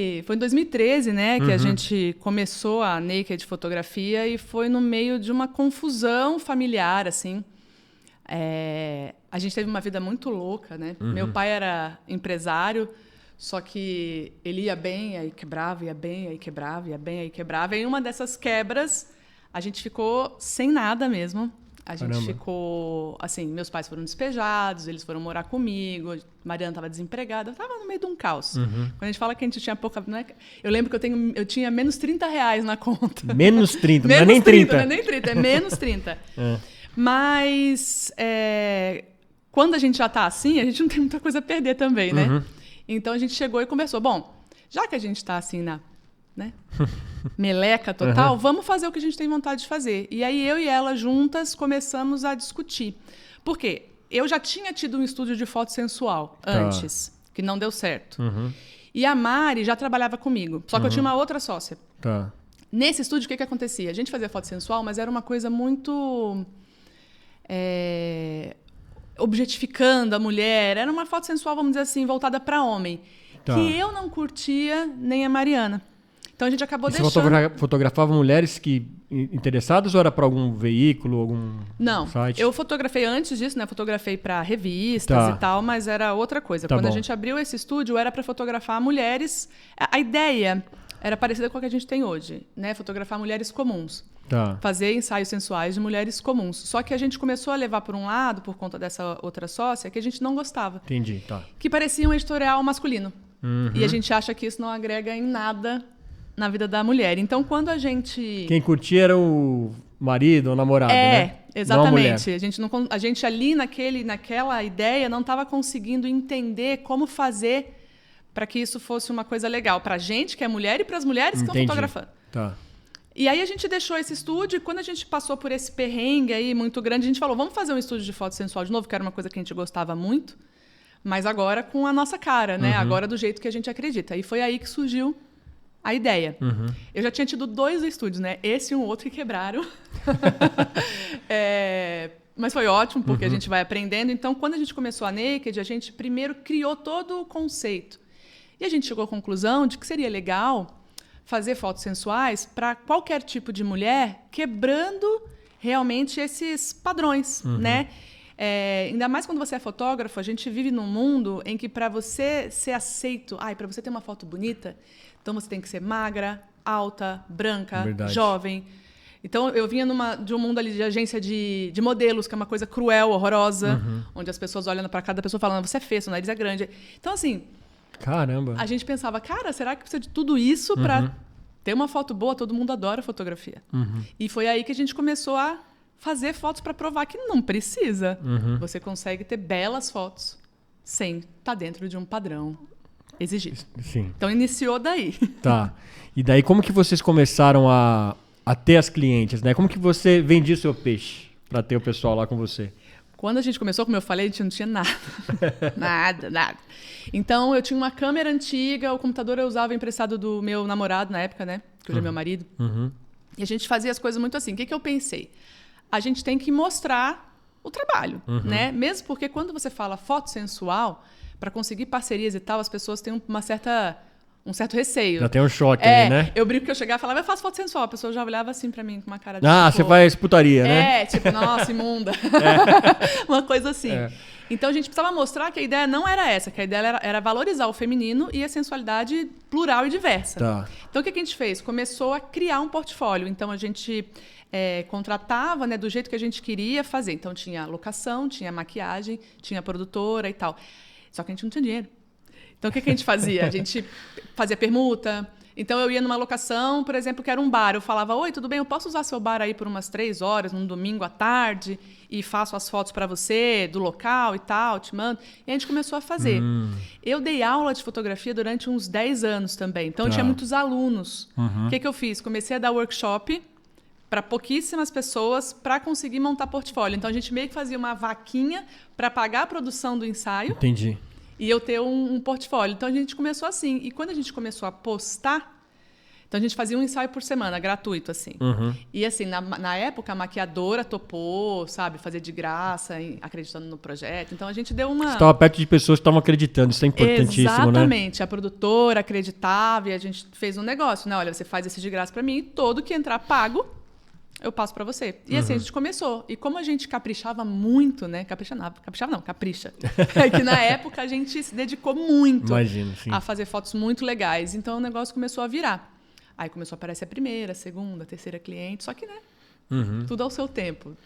E foi em 2013, né, que a gente começou a Naked Fotografia e foi no meio de uma confusão familiar, assim. A gente teve uma vida muito louca, né? Meu pai era empresário, só que ele ia bem, aí quebrava, ia bem, aí quebrava, ia bem, aí quebrava. E em uma dessas quebras, a gente ficou sem nada mesmo. A gente ficou, assim, meus pais foram despejados, eles foram morar comigo, Mariana estava desempregada, estava no meio de um caos. Quando a gente fala que a gente tinha pouca... Né? Eu lembro que eu tinha menos R$30 na conta. Menos 30, não é menos nem 30. Não é nem 30, é menos 30. Mas quando a gente já está assim, a gente não tem muita coisa a perder também, né? Então a gente chegou e conversou. Bom, já que a gente está assim na meleca total, vamos fazer o que a gente tem vontade de fazer. E aí eu e ela juntas começamos a discutir. Por quê? Eu já tinha tido um estúdio de foto sensual antes, que não deu certo. E a Mari já trabalhava comigo, só que eu tinha uma outra sócia. Nesse estúdio, o que acontecia? A gente fazia foto sensual, mas era uma coisa muito... objetificando a mulher. Era uma foto sensual, vamos dizer assim, voltada para homem. Que eu não curtia, nem a Mariana. Então a gente acabou deixando... Você fotografava mulheres interessadas ou era para algum veículo, algum site? Não, eu fotografei antes disso, né? Fotografei para revistas e tal, mas era outra coisa. Quando a gente abriu esse estúdio, era para fotografar mulheres. A ideia era parecida com a que a gente tem hoje, né? Fotografar mulheres comuns. Fazer ensaios sensuais de mulheres comuns. Só que a gente começou a levar por um lado, por conta dessa outra sócia, que a gente não gostava. Entendi, Que parecia um editorial masculino. E a gente acha que isso não agrega em nada na vida da mulher. Então, quando a gente... Quem curtia era o marido ou namorado, né? Exatamente. A gente ali naquela ideia não estava conseguindo entender como fazer para que isso fosse uma coisa legal para a gente, que é mulher, e para as mulheres que estão fotografando. E aí a gente deixou esse estúdio, e quando a gente passou por esse perrengue aí muito grande, a gente falou, vamos fazer um estúdio de foto sensual de novo, que era uma coisa que a gente gostava muito, mas agora com a nossa cara, né? Agora do jeito que a gente acredita. E foi aí que surgiu a ideia. Eu já tinha tido 2 estúdios, né? Esse e um outro que quebraram. Mas foi ótimo, porque a gente vai aprendendo. Então, quando a gente começou a Naked, a gente primeiro criou todo o conceito. E a gente chegou à conclusão de que seria legal fazer fotos sensuais para qualquer tipo de mulher, quebrando realmente esses padrões, né? Ainda mais quando você é fotógrafo, a gente vive num mundo em que para você ser aceito, para você ter uma foto bonita, então você tem que ser magra, alta, branca, jovem. Então eu vinha de um mundo ali de agência de modelos, que é uma coisa cruel, horrorosa, onde as pessoas olhando para cada pessoa falando, você é feia, seu nariz é grande. Então assim, caramba, a gente pensava, cara, será que precisa de tudo isso para ter uma foto boa? Todo mundo adora fotografia. E foi aí que a gente começou a fazer fotos para provar que não precisa. Você consegue ter belas fotos sem estar dentro de um padrão exigido. Sim. Então iniciou daí. E daí como que vocês começaram a ter as clientes, né? Como que você vendia o seu peixe para ter o pessoal lá com você? Quando a gente começou, como eu falei, a gente não tinha nada. nada. Então, eu tinha uma câmera antiga, o computador eu usava emprestado do meu namorado na época, né? Que hoje é meu marido. E a gente fazia as coisas muito assim. O que eu pensei? A gente tem que mostrar o trabalho, né? Mesmo porque quando você fala foto sensual, para conseguir parcerias e tal, as pessoas têm um certo receio. Já tem um choque ali, né? Eu brinco que eu chegava e falava, eu faço foto sensual. A pessoa já olhava assim pra mim com uma cara de... você faz putaria, né? Tipo, nossa, imunda. Uma coisa assim. Então, a gente precisava mostrar que a ideia não era essa, que a ideia era valorizar o feminino e a sensualidade plural e diversa. Então, o que a gente fez? Começou a criar um portfólio. Então, a gente contratava, né, do jeito que a gente queria fazer. Então, tinha locação, tinha maquiagem, tinha produtora e tal. Só que a gente não tinha dinheiro. Então, o que a gente fazia? A gente fazia permuta. Então, eu ia numa locação, por exemplo, que era um bar. Eu falava, oi, tudo bem? Eu posso usar seu bar aí por umas 3 horas, num domingo à tarde, e faço as fotos para você, do local e tal, te mando. E a gente começou a fazer. Eu dei aula de fotografia durante uns 10 anos também. Então, eu tinha muitos alunos. O que eu fiz? Comecei a dar workshop para pouquíssimas pessoas para conseguir montar portfólio. Então, a gente meio que fazia uma vaquinha para pagar a produção do ensaio. Entendi. E eu ter um portfólio. Então, a gente começou assim. E quando a gente começou a postar, Então, a gente fazia um ensaio por semana, gratuito, assim. E, assim, na época, a maquiadora topou, sabe? Fazer de graça, acreditando no projeto. Então, a gente deu uma... Você estava perto de pessoas que estavam acreditando. Isso é importantíssimo, Exatamente. Né? A produtora acreditava e a gente fez um negócio, né? Olha, você faz esse de graça para mim e todo que entrar pago, eu passo para você. E assim a gente começou. E como a gente caprichava muito, né? Caprichava não, capricha. É que na época a gente se dedicou muito a fazer fotos muito legais. Então, o negócio começou a virar. Aí começou a aparecer a primeira, a segunda, a terceira cliente. Só que, né? Tudo ao seu tempo.